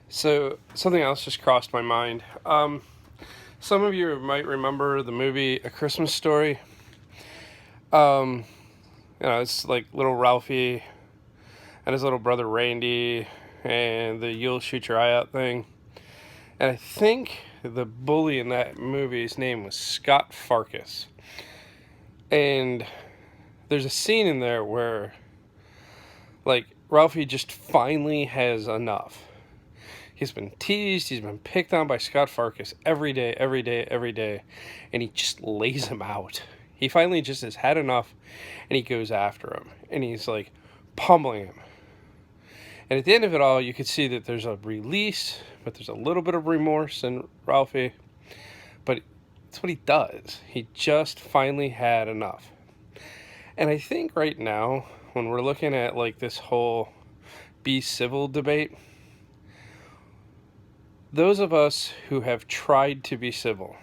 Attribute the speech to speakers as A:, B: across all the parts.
A: So something else just crossed my mind. Some of you might remember the movie A Christmas Story. Um, it's like little Ralphie and his little brother Randy and the "you'll shoot your eye out" thing. And I think the bully in that movie's name was Scott Farkas. And there's a scene in there where, like, Ralphie just finally has enough. He's been teased, he's been picked on by Scott Farkas every day, every day, every day, and he just lays him out. He finally just has had enough, and he goes after him, and he's like pummeling him. And at the end of it all, you could see that there's a release, but there's a little bit of remorse in Ralphie. But it's what he does. He just finally had enough. And I think right now, when we're looking at like this whole be civil debate, those of us who have tried to be civil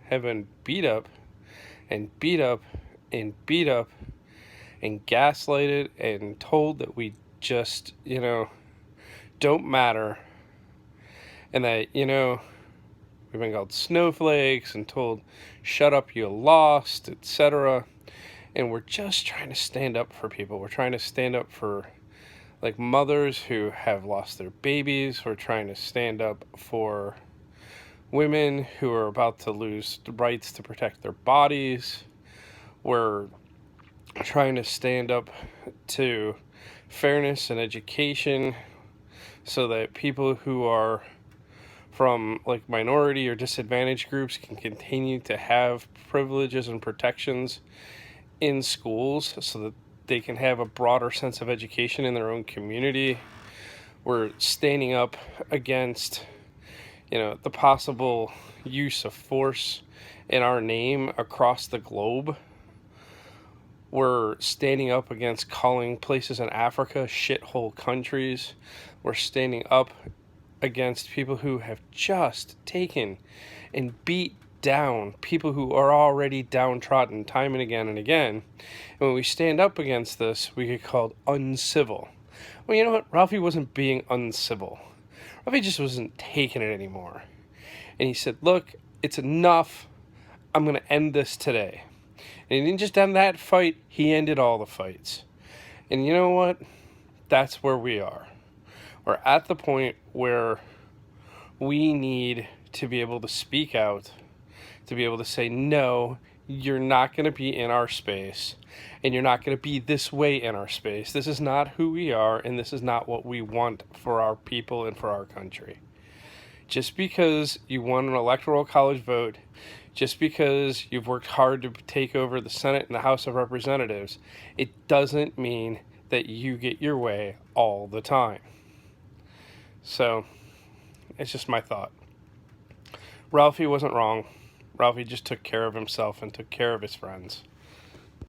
A: have been beat up and beat up and beat up and gaslighted and told that we just, don't matter. And that, we've been called snowflakes and told, shut up, you lost, etc. And we're just trying to stand up for people. We're trying to stand up for like mothers who have lost their babies. We're trying to stand up for women who are about to lose the rights to protect their bodies. We're trying to stand up to fairness and education so that people who are from like minority or disadvantaged groups can continue to have privileges and protections in schools so that they can have a broader sense of education in their own community. We're standing up against, the possible use of force in our name across the globe. We're standing up against calling places in Africa shithole countries. We're standing up against people who have just taken and beat down people who are already downtrodden time and again and again. And when we stand up against this, we get called uncivil. Well, you know what? Ralphie wasn't being uncivil. Ralphie just wasn't taking it anymore. And he said, look, it's enough. I'm going to end this today. And he didn't just end that fight, he ended all the fights. And you know what? That's where we are. We're at the point where we need to be able to speak out, to be able to say, no, you're not going to be in our space, and you're not going to be this way in our space. This is not who we are, and this is not what we want for our people and for our country. Just because you won an electoral college vote, just because you've worked hard to take over the Senate and the House of Representatives, it doesn't mean that you get your way all the time. So, it's just my thought. Ralphie wasn't wrong. Ralphie just took care of himself and took care of his friends.